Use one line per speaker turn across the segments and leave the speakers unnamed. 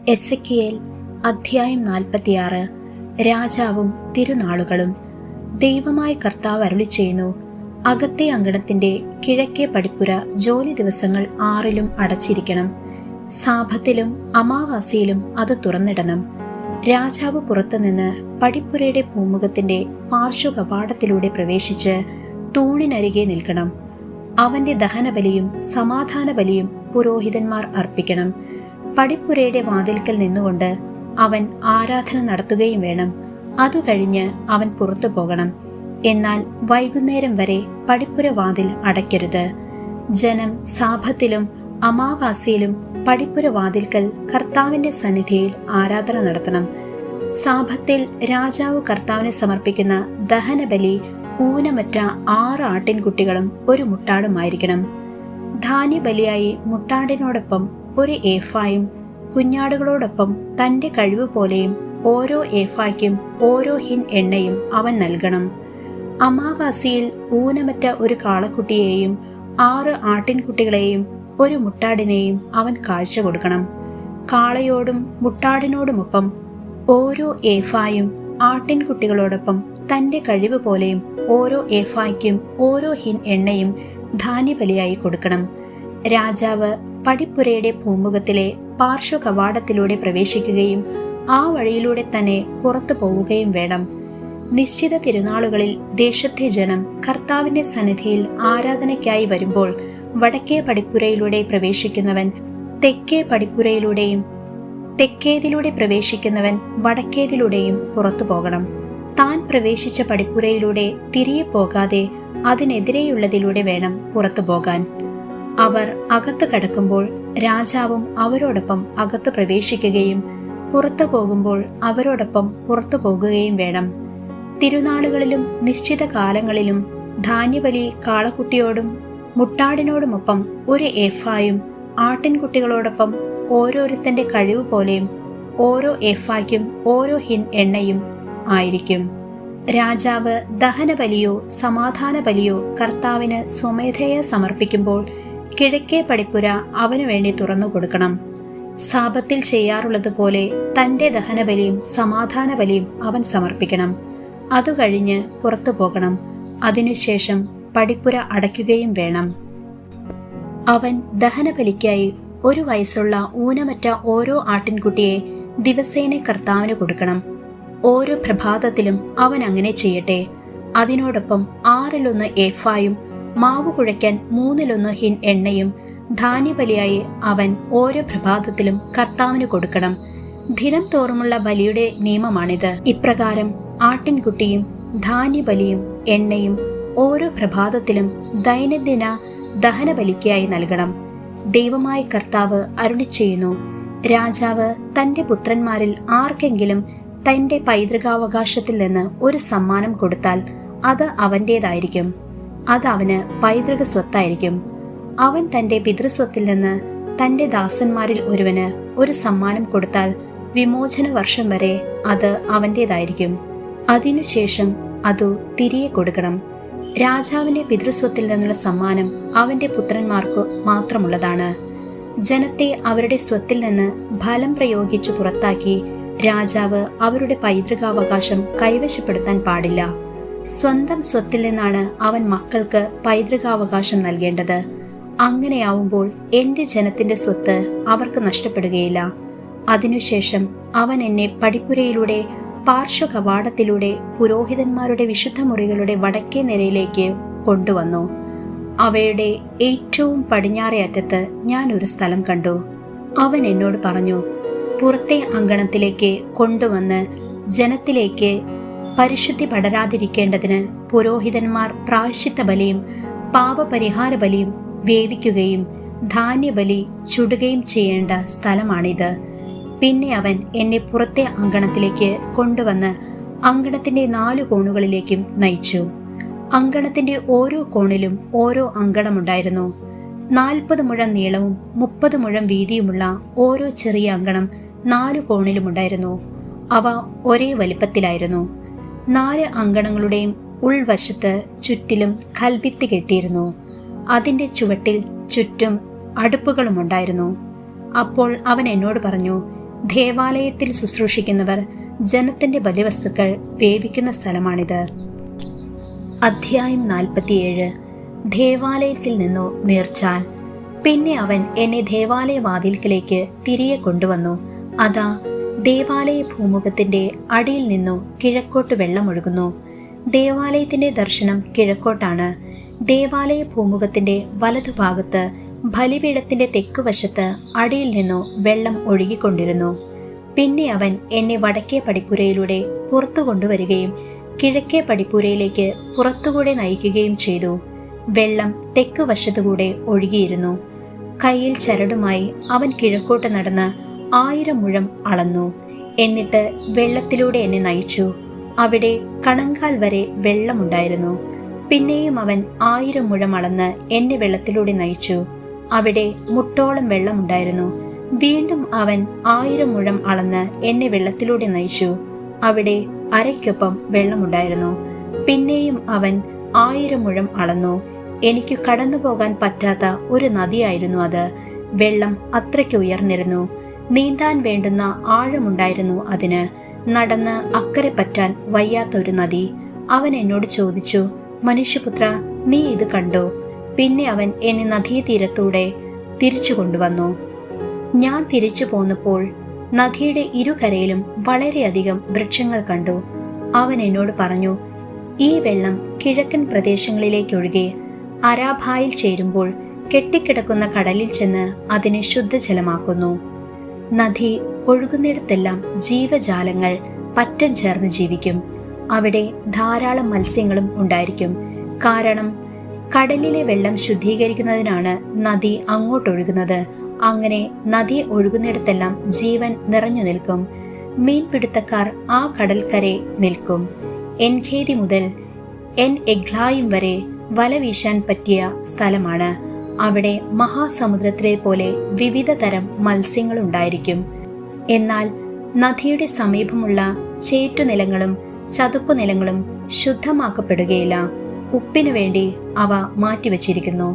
Ezekiel അധ്യായം 46. രാജാവും തിരുനാളുകളും. ദൈവമായ കർത്താവ് അരുളിച്ചെയ്യുന്നു, അകത്തെ അങ്കണത്തിന്റെ കിഴക്കേ പടിപ്പുര ജോലി ദിവസങ്ങൾ 6 അടച്ചിരിക്കണം. സാപത്തിലും അമാവാസിയിലും അത് തുറന്നിടണം. രാജാവ് പുറത്തുനിന്ന് പടിപ്പുരയുടെ പൂമുഖത്തിന്റെ പാർശ്വകവാടത്തിലൂടെ പ്രവേശിച്ച് തൂണിനരികെ നിൽക്കണം. അവന്റെ ദഹനബലിയും സമാധാന ബലിയും പുരോഹിതന്മാർ അർപ്പിക്കണം. പടിപ്പുരയുടെ വാതിൽക്കൽ നിന്നുകൊണ്ട് അവൻ ആരാധന നടത്തുകയും വേണം. അതു കഴിഞ്ഞ് അവൻ പുറത്തു പോകണം. എന്നാൽ വൈകുന്നേരം വരെ പടിപ്പുര വാതിൽ അടയ്ക്കരുത്. ജനം സാപത്തിലും അമാവാസിയിലും പടിപ്പുര വാതിൽക്കൽ കർത്താവിന്റെ സന്നിധിയിൽ ആരാധന നടത്തണം. സാപത്തിൽ രാജാവ് കർത്താവിന് സമർപ്പിക്കുന്ന ദഹനബലി ഊനമറ്റ 6 ആട്ടിൻകുട്ടികളും 1 മുട്ടാടുമായിരിക്കണം. ധാന്യബലിയായി മുട്ടാടിനോടൊപ്പം 1 ഏഫായും കുഞ്ഞാടുകളോടൊപ്പം തന്റെ കഴിവ് പോലെയും ഓരോ ഏഫായ്ക്കും ഓരോ ഹിൻ എണ്ണയും അവൻ നൽകണം. അമാവാസിയിൽ ഊനമറ്റ 1 കാളക്കുട്ടിയെയും 6 ആട്ടിൻകുട്ടികളെയും 1 മുട്ടാടിനെയും അവൻ കാഴ്ച കൊടുക്കണം. കാളയോടും മുട്ടാടിനോടുമൊപ്പം ഓരോ ഏഫായും ആട്ടിൻകുട്ടികളോടൊപ്പം തന്റെ കഴിവ് പോലെയും ഓരോ ഏഫായ്ക്കും ഓരോ ഹിൻ എണ്ണയും ധാന്യബലിയായി കൊടുക്കണം. രാജാവ് പടിപ്പുരയുടെ പൂമുഖത്തിലെ പാർശ്വകവാടത്തിലൂടെ പ്രവേശിക്കുകയും ആ വഴിയിലൂടെ തന്നെ പുറത്തു പോവുകയും വേണം. നിശ്ചിത തിരുനാളുകളിൽ ദേശത്തെ ജനം കർത്താവിന്റെ സന്നിധിയിൽ ആരാധനയ്ക്കായി വരുമ്പോൾ വടക്കേ പടിപ്പുരയിലൂടെ പ്രവേശിക്കുന്നവൻ തെക്കേ പടിപ്പുരയിലൂടെയും തെക്കേതിലൂടെ പ്രവേശിക്കുന്നവൻ വടക്കേതിലൂടെയും പുറത്തു പോകണം. താൻ പ്രവേശിച്ച പടിപ്പുരയിലൂടെ തിരികെ പോകാതെ അതിനെതിരെയുള്ളതിലൂടെ വേണം പുറത്തു പോകാൻ. അവർ അകത്ത് കടക്കുമ്പോൾ രാജാവും അവരോടൊപ്പം അകത്ത് പ്രവേശിക്കുകയും പുറത്തു പോകുമ്പോൾ അവരോടൊപ്പം പുറത്തു പോകുകയും വേണം. തിരുനാളുകളിലും നിശ്ചിത കാലങ്ങളിലും ധാന്യബലി കാളക്കുട്ടിയോടും മുട്ടാടിനോടുമൊപ്പം 1 ഏഫായും ആട്ടിൻകുട്ടികളോടൊപ്പം ഓരോരുത്തന്റെ കഴിവ് പോലെയും ഓരോ ഏഫായ്ക്കും ഓരോ ഹിൻ എണ്ണയും ആയിരിക്കും. രാജാവ് ദഹനബലിയോ സമാധാന ബലിയോ കർത്താവിന് സ്വമേധയാ സമർപ്പിക്കുമ്പോൾ കിഴക്കേ പടിപ്പുര അവനു വേണ്ടി തുറന്നു കൊടുക്കണം. സാപത്തിൽ ചെയ്യാറുള്ളതുപോലെ തന്റെ ദഹനബലിയും സമാധാന ബലിയും അവൻ സമർപ്പിക്കണം. അതു കഴിഞ്ഞ് പുറത്തു പോകണം. അതിനുശേഷം പടിപ്പുര അടയ്ക്കുകയും വേണം. അവൻ ദഹനബലിക്കായി 1 വയസ്സുള്ള ഊനമറ്റ ഓരോ ആട്ടിൻകുട്ടിയെ ദിവസേന കർത്താവിന് കൊടുക്കണം. ഓരോ പ്രഭാതത്തിലും അവൻ അങ്ങനെ ചെയ്യട്ടെ. അതിനോടൊപ്പം 6 ഏഫായും മാവ് കുഴയ്ക്കാൻ 3 ഹിൻ എണ്ണയും ധാന്യബലിയായി അവൻ ഓരോ പ്രഭാതത്തിലും കർത്താവിന് കൊടുക്കണം. ദിനം തോറുമുള്ള ബലിയുടെ നിയമമാണിത്. ഇപ്രകാരം ആട്ടിൻകുട്ടിയും ധാന്യബലിയും എണ്ണയും ഓരോ പ്രഭാതത്തിലും ദൈനംദിന ദഹനബലിക്കായി നൽകണം. ദൈവമായ കർത്താവ് അരുളിച്ചെയ്യുന്നു, രാജാവ് തന്റെ പുത്രന്മാരിൽ ആർക്കെങ്കിലും തന്റെ പൈതൃകാവകാശത്തിൽ നിന്ന് 1 സമ്മാനം കൊടുത്താൽ അത് അവന്റേതായിരിക്കും. അത് അവന് പൈതൃക സ്വത്തായിരിക്കും. അവൻ തന്റെ പിതൃസ്വത്തിൽ നിന്ന് തന്റെ ദാസന്മാരിൽ ഒരുവന് 1 സമ്മാനം കൊടുത്താൽ വിമോചന വർഷം വരെ അത് അവന്റേതായിരിക്കും. അതിനുശേഷം അതു തിരികെ കൊടുക്കണം. രാജാവിന്റെ പിതൃസ്വത്തിൽ നിന്നുള്ള സമ്മാനം അവന്റെ പുത്രന്മാർക്ക് മാത്രമുള്ളതാണ്. ജനത്തെ അവരുടെ സ്വത്തിൽ നിന്ന് ഫലം പ്രയോഗിച്ച് പുറത്താക്കി രാജാവ് അവരുടെ പൈതൃകാവകാശം കൈവശപ്പെടുത്താൻ പാടില്ല. സ്വന്തം സ്വത്തിൽ നിന്നാണ് അവൻ മക്കൾക്ക് പൈതൃകാവകാശം നൽകേണ്ടത്. അങ്ങനെയാവുമ്പോൾ എന്റെ ജനത്തിന്റെ സ്വത്ത് അവർക്ക് നഷ്ടപ്പെടുകയില്ല. അതിനുശേഷം അവൻ എന്നെ പടിപ്പുരയിലൂടെ പാർശ്വകവാടത്തിലൂടെ പുരോഹിതന്മാരുടെ വിശുദ്ധ മുറികളുടെ വടക്കേ നിരയിലേക്ക് കൊണ്ടുവന്നു. അവയുടെ ഏറ്റവും പടിഞ്ഞാറേ അറ്റത്ത് ഞാൻ ഒരു സ്ഥലം കണ്ടു. അവൻ എന്നോട് പറഞ്ഞു, പുറത്തെ അങ്കണത്തിലേക്ക് കൊണ്ടുവന്ന് ജനത്തിലേക്ക് പരിശുദ്ധി പടരാതിരിക്കേണ്ടതിന് പുരോഹിതന്മാർ പ്രായശ്ചിത്ത ബലിയും പാപപരിഹാര ബലിയും വേവിക്കുകയും ധാന്യബലി ചുടുകയും ചെയ്യേണ്ട സ്ഥലമാണിത്. പിന്നെ അവൻ എന്നെ പുറത്തെ അങ്കണത്തിലേക്ക് കൊണ്ടുവന്ന് അങ്കണത്തിന്റെ 4 കോണുകളിലേക്കും നയിച്ചു. അങ്കണത്തിന്റെ ഓരോ കോണിലും ഓരോ അങ്കണമുണ്ടായിരുന്നു. 40 മുഴം നീളവും 30 മുഴം വീതിയുമുള്ള ഓരോ ചെറിയ അങ്കണം 4 കോണിലുമുണ്ടായിരുന്നു. അവ ഒരേ വലിപ്പത്തിലായിരുന്നു. 4 അങ്കണങ്ങളുടെയും ഉൾവശത്ത് ചുറ്റിലും കൽഭിത്തി കെട്ടിയിരുന്നു. അതിന്റെ ചുവട്ടിൽ ചുറ്റും അടുപ്പുകളുമുണ്ടായിരുന്നു. അപ്പോൾ അവൻ എന്നോട് പറഞ്ഞു, ദേവാലയത്തിൽ ശുശ്രൂഷിക്കുന്നവർ ജനത്തിന്റെ ബലിവസ്തുക്കൾ വേവിക്കുന്ന സ്ഥലമാണിത്. അധ്യായം 47. ദേവാലയത്തിൽ നിന്നു നീർച്ചാൽ. പിന്നെ അവൻ എന്നെ ദേവാലയ വാതിൽക്കലേക്ക് തിരികെ കൊണ്ടുവന്നു. അതാ, ദേവാലയ ഭൂമുഖത്തിന്റെ അടിയിൽ നിന്നു കിഴക്കോട്ട് വെള്ളമൊഴുകുന്നു. ദേവാലയത്തിന്റെ ദർശനം കിഴക്കോട്ടാണ്. ദേവാലയ ഭൂമുഖത്തിന്റെ വലതുഭാഗത്ത് ബലിപീഠത്തിന്റെ തെക്കുവശത്ത് അടിയിൽ നിന്നു വെള്ളം ഒഴുകിക്കൊണ്ടിരുന്നു. പിന്നെ അവൻ എന്നെ വടക്കേ പടിപ്പുരയിലൂടെ പുറത്തു കൊണ്ടുവരികയും കിഴക്കേ പടിപ്പുരയിലേക്ക് പുറത്തുകൂടെ നയിക്കുകയും ചെയ്തു. വെള്ളം തെക്ക് വശത്തുകൂടെ ഒഴുകിയിരുന്നു. കയ്യിൽ ചരടുമായി അവൻ കിഴക്കോട്ട് നടന്ന് 1000 മുഴം അളന്നു. എന്നിട്ട് വെള്ളത്തിലൂടെ എന്നെ നയിച്ചു. അവിടെ കണങ്കാൽ വരെ വെള്ളമുണ്ടായിരുന്നു. പിന്നെയും അവൻ 1000 മുഴം അളന്ന് എന്നെ വെള്ളത്തിലൂടെ നയിച്ചു. അവിടെ മുട്ടോളം വെള്ളമുണ്ടായിരുന്നു. വീണ്ടും അവൻ 1000 മുഴം അളന്ന് എന്നെ വെള്ളത്തിലൂടെ നയിച്ചു. അവിടെ അരയ്ക്കൊപ്പം വെള്ളമുണ്ടായിരുന്നു. പിന്നെയും അവൻ 1000 മുഴം അളന്നു. എനിക്ക് കടന്നു പോകാൻ പറ്റാത്ത ഒരു നദിയായിരുന്നു അത്. വെള്ളം അത്രയ്ക്ക് ഉയർന്നിരുന്നു. നീന്താൻ വേണ്ടുന്ന ആഴമുണ്ടായിരുന്നു അതിന്. നടന്ന് അക്കരെ പറ്റാൻ വയ്യാത്തൊരു നദി. അവൻ എന്നോട് ചോദിച്ചു, മനുഷ്യപുത്ര, നീ ഇത് കണ്ടോ? പിന്നെ അവൻ എന്നെ നദീതീരത്തൂടെ തിരിച്ചു കൊണ്ടുവന്നു. ഞാൻ തിരിച്ചു പോന്നപ്പോൾ നദിയുടെ ഇരുകരയിലും വളരെയധികം വൃക്ഷങ്ങൾ കണ്ടു. അവൻ എന്നോട് പറഞ്ഞു, ഈ വെള്ളം കിഴക്കൻ പ്രദേശങ്ങളിലേക്കൊഴുകി അരാഭായിൽ ചേരുമ്പോൾ കെട്ടിക്കിടക്കുന്ന കടലിൽ ചെന്ന് അതിനെ ശുദ്ധജലമാക്കുന്നു. നദി ഒഴുകുന്നിടത്തെല്ലാം ജീവജാലങ്ങൾ പറ്റം ചേർന്ന് ജീവിക്കും. അവിടെ ധാരാളം മത്സ്യങ്ങളും ഉണ്ടായിരിക്കും. കാരണം കടലിലെ വെള്ളം ശുദ്ധീകരിക്കുന്നതിനാണ് നദി അങ്ങോട്ടൊഴുകുന്നത്. അങ്ങനെ നദി ഒഴുകുന്നിടത്തെല്ലാം ജീവൻ നിറഞ്ഞു നിൽക്കും. മീൻപിടുത്തക്കാർ ആ കടൽക്കരെ നിൽക്കും. എൻഖേദി മുതൽ എൻ എഗ്ലായും വരെ വല വീശാൻ പറ്റിയ സ്ഥലമാണ്. അവിടെ മഹാസമുദ്രത്തിലെ പോലെ വിവിധ തരം മത്സ്യങ്ങളുണ്ടായിരിക്കും. എന്നാൽ നദിയുടെ സമീപമുള്ള ചേറ്റുനിലങ്ങളും ചതുപ്പുനിലങ്ങളും ശുദ്ധമാക്കപ്പെടുകയില്ല. ഉപ്പിനു വേണ്ടി അവ മാറ്റിവെച്ചിരിക്കുന്നു.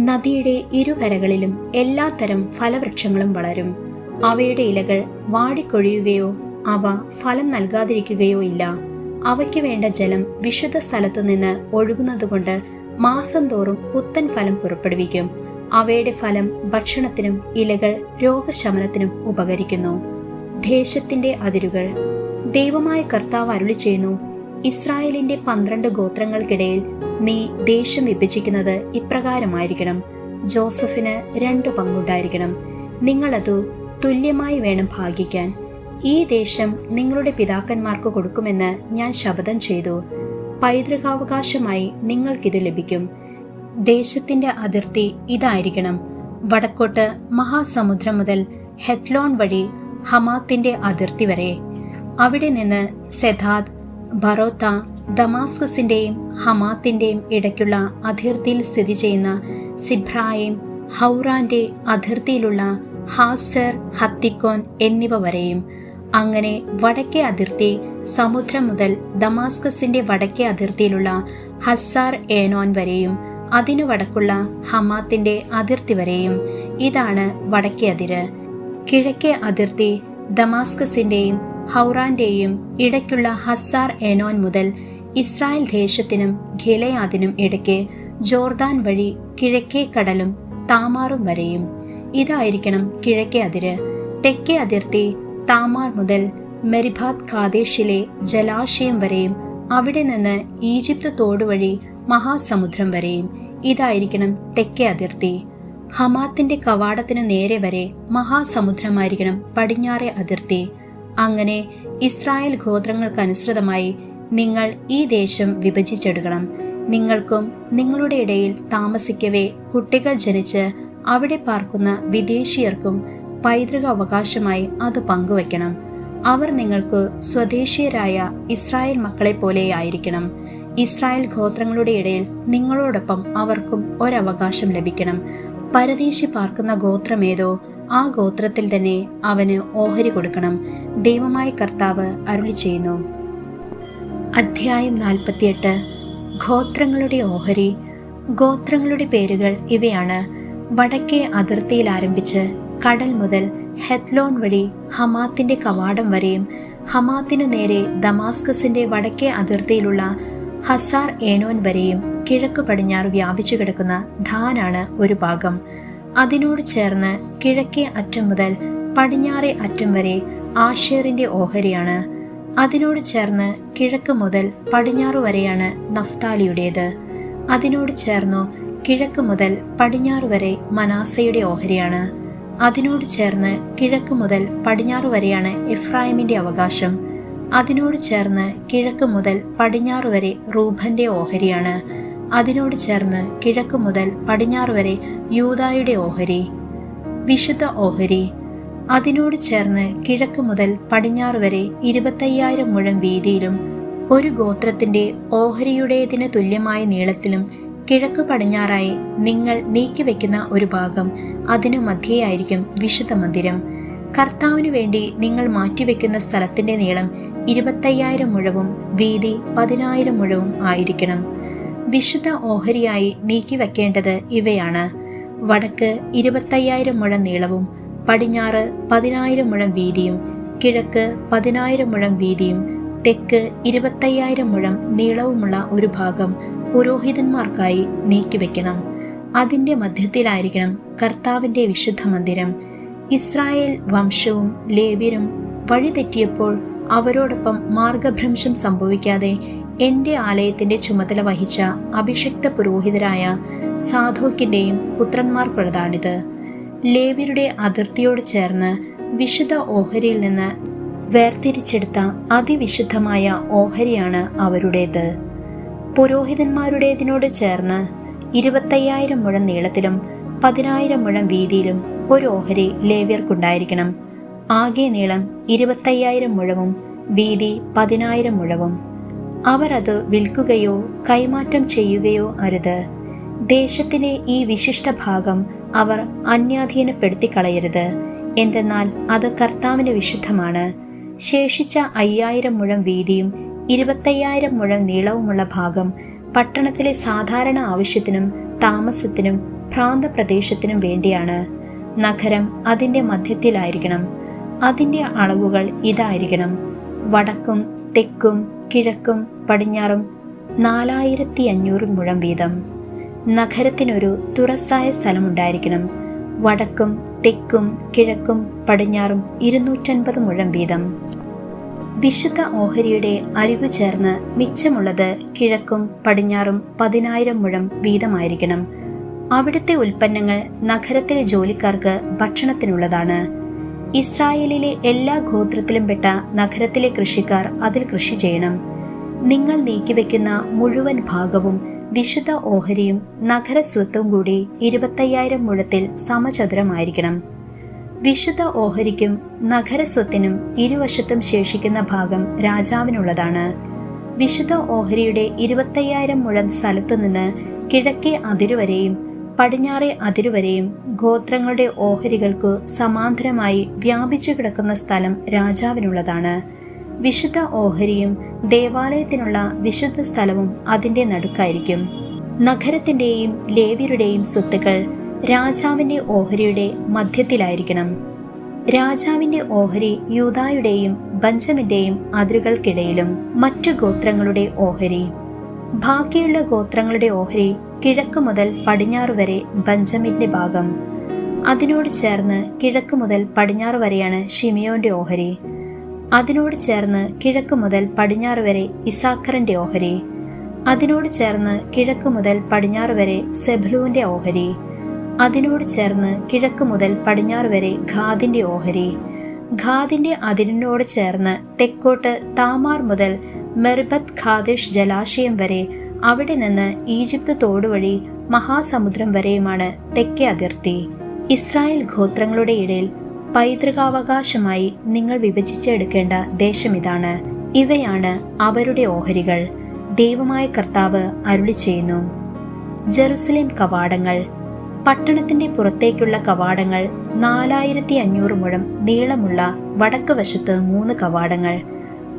നദിയുടെ ഇരുകരകളിലും എല്ലാത്തരം ഫലവൃക്ഷങ്ങളും വളരും. അവയുടെ ഇലകൾ വാടിക്കൊഴിയുകയോ അവ ഫലം നൽകാതിരിക്കുകയോ ഇല്ല. അവയ്ക്ക് വേണ്ട ജലം വിശുദ്ധ സ്ഥലത്തു നിന്ന് ഒഴുകുന്നതുകൊണ്ട് മാസം തോറും പുത്തൻ ഫലം പുറപ്പെടുവിക്കും. അവയുടെ ഫലം ഭക്ഷണത്തിനും ഇലകൾ രോഗശമനത്തിനും ഉപകരിക്കുന്നു. ദേശത്തിന്റെ അതിരുകൾ. ദൈവമായ കർത്താവ് അരുളിച്ചെയ്യുന്നു, ഇസ്രായേലിന്റെ 12 ഗോത്രങ്ങൾക്കിടയിൽ നീ ദേശം വിഭജിക്കുന്നത് ഇപ്രകാരമായിരിക്കണം. ജോസഫിന് 2 പങ്കുണ്ടായിരിക്കണം. നിങ്ങളതു തുല്യമായി വേണം ഭാഗിക്കാൻ. ഈ ദേശം നിങ്ങളുടെ പിതാക്കന്മാർക്ക് കൊടുക്കുമെന്ന് ഞാൻ ശപഥം ചെയ്തു. പൈതൃകാവകാശമായി നിങ്ങൾക്കിത് ലഭിക്കും. ദേശത്തിന്റെ അതിർത്തി ഇതായിരിക്കണം. വടക്കോട്ട് മഹാസമുദ്രം മുതൽ ഹെത്ലോൺ വഴി ഹമാത്തിന്റെ അതിർത്തി വരെ. അവിടെ നിന്ന് സെദാദ്, ബറോത്ത, ദമാസ്കസിന്റെയും ഹമാത്തിന്റെയും ഇടയ്ക്കുള്ള അതിർത്തിയിൽ സ്ഥിതി ചെയ്യുന്ന സിബ്രായിം, ഹൗറാന്റെ അതിർത്തിയിലുള്ള ഹാസർ, ഹത്തിക്കോൻ എന്നിവ വരെയും. അങ്ങനെ വടക്കേ അതിർത്തി സമുദ്രം മുതൽ ദമാസ്കസിന്റെ വടക്കേ അതിർത്തിയിലുള്ള ഹസാർ ഏനോൻ വരെയും അതിനു വടക്കുള്ള ഹമാത്തിന്റെ അതിർത്തി വരെയും. ഇതാണ് വടക്കേ അതിര്. കിഴക്കേ അതിർത്തി ദമാസ്കസിന്റെയും ഹൗറാന്റെയും ഇടയ്ക്കുള്ള ഹസാർ ഏനോൻ മുതൽ ഇസ്രായേൽ ദേശത്തിനും ഗിലെയാദിനും ഇടയ്ക്ക് ജോർദാൻ വഴി കിഴക്കേ കടലും താമാറും വരെയും. ഇതായിരിക്കണം കിഴക്കേ അതിര്. തെക്കേ അതിർത്തി താമാർ മുതൽ മെരിബാത് കാദേശിലെ ജലാശയം വരെയും അവിടെ നിന്ന് ഈജിപ്ത് തോടുവഴി മഹാസമുദ്രം വരെയും. ഇതായിരിക്കണം തെക്കേ അതിർത്തി. ഹമാത്തിന്റെ കവാടത്തിനു നേരെ വരെ മഹാസമുദ്രമായിരിക്കണം പടിഞ്ഞാറേ അതിർത്തി. അങ്ങനെ ഇസ്രായേൽ ഗോത്രങ്ങൾക്കനുസൃതമായി നിങ്ങൾ ഈ ദേശം വിഭജിച്ചെടുക്കണം. നിങ്ങൾക്കും നിങ്ങളുടെ ഇടയിൽ താമസിക്കവേ കുട്ടികൾ ജനിച്ച് അവിടെ പാർക്കുന്ന വിദേശീയർക്കും പൈതൃക അവകാശമായി അത് പങ്കുവയ്ക്കണം. അവർ നിങ്ങൾക്ക് സ്വദേശീയരായ ഇസ്രായേൽ മക്കളെ പോലെ ആയിരിക്കണം. ഇസ്രായേൽ ഗോത്രങ്ങളുടെ ഇടയിൽ നിങ്ങളോടൊപ്പം അവർക്കും ഒരവകാശം ലഭിക്കണം. പരദേശി പാർക്കുന്ന ഗോത്രമേതോ ആ ഗോത്രത്തിൽ തന്നെ അവന് ഓഹരി കൊടുക്കണം. ദൈവമായ കർത്താവ് അരുളിച്ചെയ്യുന്നു. അധ്യായം 48. ഗോത്രങ്ങളുടെ ഓഹരി. ഗോത്രങ്ങളുടെ പേരുകൾ ഇവയാണ്: വടക്കേ അതിർത്തിയിൽ ആരംഭിച്ച് കടൽ മുതൽ ഹെത്ലോൻ വഴി ഹമാത്തിന്റെ കവാടം വരെയും, ഹമാത്തിനു നേരെ ദമാസ്കസിന്റെ വടക്കേ അതിർത്തിയിലുള്ള ഹസാർ ഏനോൻ വരെയും കിഴക്കു പടിഞ്ഞാറ് വ്യാപിച്ചു കിടക്കുന്ന ധാനാണ് ഒരു ഭാഗം. അതിനോട് ചേർന്ന് കിഴക്കേ അറ്റം മുതൽ പടിഞ്ഞാറേ അറ്റം വരെ ആഷേറിന്റെ ഓഹരിയാണ്. അതിനോട് ചേർന്ന് കിഴക്ക് മുതൽ പടിഞ്ഞാറു വരെയാണ് നഫ്താലിയുടേത്. അതിനോട് ചേർന്നു കിഴക്ക് മുതൽ പടിഞ്ഞാറു വരെ മനാസയുടെ ഓഹരിയാണ്. അതിനോട് ചേർന്ന് കിഴക്ക് മുതൽ പടിഞ്ഞാറു വരെയാണ് എഫ്രായിമിന്റെ അവകാശം. അതിനോട് ചേർന്ന് കിഴക്ക് മുതൽ പടിഞ്ഞാറു വരെ റൂബന്റെ ഓഹരിയാണ്. അതിനോട് ചേർന്ന് കിഴക്ക് മുതൽ പടിഞ്ഞാറു വരെ യൂദായുടെ ഓഹരി. വിശുദ്ധ ഓഹരി. അതിനോട് ചേർന്ന് കിഴക്ക് മുതൽ പടിഞ്ഞാറ് വരെ 25,000 മുഴം വീതിയിലും ഒരു ഗോത്രത്തിന്റെ ഓഹരിയുടേതിന് തുല്യമായ നീളത്തിലും കിഴക്ക് പടിഞ്ഞാറായി നിങ്ങൾ നീക്കിവെക്കുന്ന ഒരു ഭാഗം അതിനു മധ്യേയായിരിക്കും വിശുദ്ധ മന്ദിരം. കർത്താവിനു വേണ്ടി നിങ്ങൾ മാറ്റിവെക്കുന്ന സ്ഥലത്തിന്റെ നീളം 25,000 മുഴവും വീതി 10,000 മുഴവും ആയിരിക്കണം. വിശുദ്ധ ഓഹരിയായി നീക്കിവെക്കേണ്ടത് ഇവയാണ്: വടക്ക് 25,000 മുഴം നീളവും പടിഞ്ഞാറ് 10,000 മുഴം വീതിയും, കിഴക്ക് 10,000 മുഴം വീതിയും, തെക്ക് 25,000 മുഴം നീളവുമുള്ള ഒരു ഭാഗം പുരോഹിതന്മാർക്കായി നീക്കിവെക്കണം. അതിന്റെ മധ്യത്തിലായിരിക്കണം കർത്താവിന്റെ വിശുദ്ധ മന്ദിരം. ഇസ്രായേൽ വംശവും ലേവ്യരും വഴിതെറ്റിയപ്പോൾ അവരോടൊപ്പം മാർഗഭ്രംശം സംഭവിക്കാതെ എന്റെ ആലയത്തിന്റെ ചുമതല വഹിച്ച അഭിഷിക്ത പുരോഹിതരായ സാധോക്കിന്റെയും പുത്രന്മാർക്കുള്ളതാണിത്. ലേവ്യരുടെ അതിർത്തിയോട് ചേർന്ന് വിശുദ്ധ ഓഹരിയിൽ നിന്ന് വേർതിരിച്ചെടുത്ത അതിവിശുദ്ധമായ ഓഹരിയാണ് അവരുടേത്. പുരോഹിതന്മാരുടേതിനോട് ചേർന്ന് 25,000 മുഴം നീളത്തിലും 10,000 മുഴം വീതിയിലും ഒരു ഓഹരി ലേവ്യർക്കുണ്ടായിരിക്കണം. ആകെ നീളം 25,000 മുഴവും വീതി 10,000 മുഴവും. അവർ അത് വിൽക്കുകയോ കൈമാറ്റം ചെയ്യുകയോ അരുത്. ദേശത്തിലെ ഈ വിശിഷ്ട ഭാഗം അവർ അന്യാധീനപ്പെടുത്തി കളയരുത്. എന്തെന്നാൽ അത് കർത്താവിന് വിശുദ്ധമാണ്. ശേഷിച്ച 5,000 മുഴം വീതിയും 25,000 മുഴം നീളവുമുള്ള ഭാഗം പട്ടണത്തിലെ സാധാരണ ആവശ്യത്തിനും താമസത്തിനും പ്രാന്തപ്രദേശത്തിനും വേണ്ടിയാണ്. നഗരം അതിന്റെ മധ്യത്തിലായിരിക്കണം. അതിന്റെ അളവുകൾ ഇതായിരിക്കണം: വടക്കും തെക്കും കിഴക്കും പടിഞ്ഞാറും 4,500 മുഴം വീതം. നഗരത്തിനൊരു തുറസായ സ്ഥലമുണ്ടായിരിക്കണം. വടക്കും തെക്കും കിഴക്കും പടിഞ്ഞാറും 250 മുഴം വീതം. വിശുദ്ധ ഓഹരിയുടെ അരികു ചേർന്ന് മിച്ചമുള്ളത് കിഴക്കും പടിഞ്ഞാറും 10,000 മുഴം വീതമായിരിക്കണം. അവിടുത്തെ ഉൽപ്പന്നങ്ങൾ നഗരത്തിലെ ജോലിക്കാർക്ക് ഭക്ഷണത്തിനുള്ളതാണ്. ഇസ്രായേലിലെ എല്ലാ ഗോത്രത്തിലും പെട്ട നഗരത്തിലെ കൃഷിക്കാർ അതിൽ കൃഷി ചെയ്യണം. നിങ്ങൾ നീക്കിവെക്കുന്ന മുഴുവൻ ഭാഗവും വിശുദ്ധ ഓഹരിയും നഗരസ്വത്വം കൂടി 25,000 മുഴത്തിൽ സമചതുരമായിരിക്കണം. വിശുദ്ധ ഓഹരിക്കും നഗരസ്വത്തിനും ഇരുവശത്തും ശേഷിക്കുന്ന ഭാഗം രാജാവിനുള്ളതാണ്. വിശുദ്ധ ഓഹരിയുടെ 25,000 മുഴം സ്ഥലത്തുനിന്ന് കിഴക്കേ അതിരുവരെയും പടിഞ്ഞാറേ അതിരുവരെയും ഗോത്രങ്ങളുടെ ഓഹരികൾക്കു സമാന്തരമായി വ്യാപിച്ചു കിടക്കുന്ന സ്ഥലം രാജാവിനുള്ളതാണ്. വിശുദ്ധ ഓഹരിയും ദേവാലയത്തിനുള്ള വിശുദ്ധ സ്ഥലവും അതിന്റെ നടുക്കായിരിക്കും. നഗരത്തിന്റെയും ലേവ്യരുടെയും സ്വത്തുക്കൾ രാജാവിന്റെ ഓഹരിയുടെ മധ്യത്തിലായിരിക്കണം. രാജാവിന്റെ ഓഹരി യൂദായുടെയും ബെഞ്ചമിന്റെയും അതിരുകൾക്കിടയിലും. മറ്റു ഗോത്രങ്ങളുടെ ഓഹരി. ബാക്കിയുള്ള ഗോത്രങ്ങളുടെ ഓഹരി കിഴക്ക് മുതൽ പടിഞ്ഞാറ് വരെ ബെഞ്ചമിന്റെ ഭാഗം. അതിനോട് ചേർന്ന് കിഴക്ക് മുതൽ പടിഞ്ഞാറ് വരെയാണ് ശിമിയോന്റെ ഓഹരി. അതിനോട് ചേർന്ന് കിഴക്ക് മുതൽ പടിഞ്ഞാറ് വരെ ഇസാഖറിന്റെ ഓഹരി. അതിനോട് ചേർന്ന് കിഴക്ക് മുതൽ പടിഞ്ഞാറ് വരെ സെബുലൂന്റെ ഓഹരി. അതിനോട് ചേർന്ന് കിഴക്ക് മുതൽ പടിഞ്ഞാറ് വരെ ഗാദിന്റെ ഓഹരി. ഗാദിന്റെ അതിരിനോട് ചേർന്ന് തെക്കോട്ട് താമാർ മുതൽ മെർബത്ത് ഖാദിഷ് ജലാശയം വരെ, അവിടെ നിന്ന് ഈജിപ്ത് തോടുവഴി മഹാസമുദ്രം വരെയുമാണ് തെക്കേ അതിർത്തി. ഇസ്രായേൽ ഗോത്രങ്ങളുടെ ഇടയിൽ പൈതൃകാവകാശമായി നിങ്ങൾ വിഭജിച്ചെടുക്കേണ്ട ദേശമിതാണ്. ഇവയാണ് അവരുടെ ഓഹരികൾ. ദൈവമായ കർത്താവ് അരുളിച്ചെയ്യുന്നു. ജെറുസലേം കവാടങ്ങൾ. പട്ടണത്തിന്റെ പുറത്തേക്കുള്ള കവാടങ്ങൾ 4,500 മുഴം നീളമുള്ള വടക്ക് വശത്ത് 3 കവാടങ്ങൾ.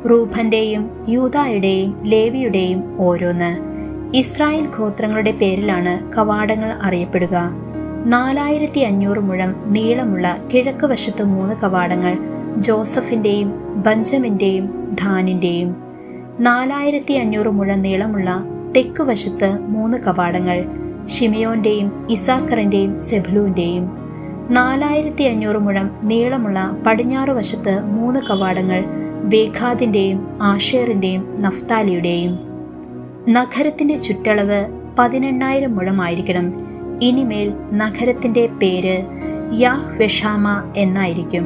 റൂബന്റെയും യൂദായുടെയും ലേവിയുടെയും ഓരോന്ന്. ഇസ്രായേൽ ഗോത്രങ്ങളുടെ പേരിലാണ് കവാടങ്ങൾ അറിയപ്പെടുക. 4500 മുഴം നീളമുള്ള കിഴക്ക് വശത്ത് 3 കവാടങ്ങൾ ജോസഫിന്റെയും ബഞ്ചമിന്റെയും ദാനിന്റെയും. 4500 മുഴം നീളമുള്ള തെക്കുവശത്ത് 3 കവാടങ്ങൾ ശിമിയോന്റെയും ഇസാക്കറിന്റെയും സെബുലൂന്റെയും. 4500 മുഴം നീളമുള്ള പടിഞ്ഞാറ് വശത്ത് 3 കവാടങ്ങൾ വേഖാദിന്റെയും ആഷേറിന്റെം നഫ്താലിയുടെയും. നഗരത്തിന്റെ ചുറ്റളവ് 18,000 മുഴമായിരിക്കണം. ഇനിമേൽ നഗരത്തിന്റെ പേര് യാഹ്വെഷാമ എന്നായിരിക്കും.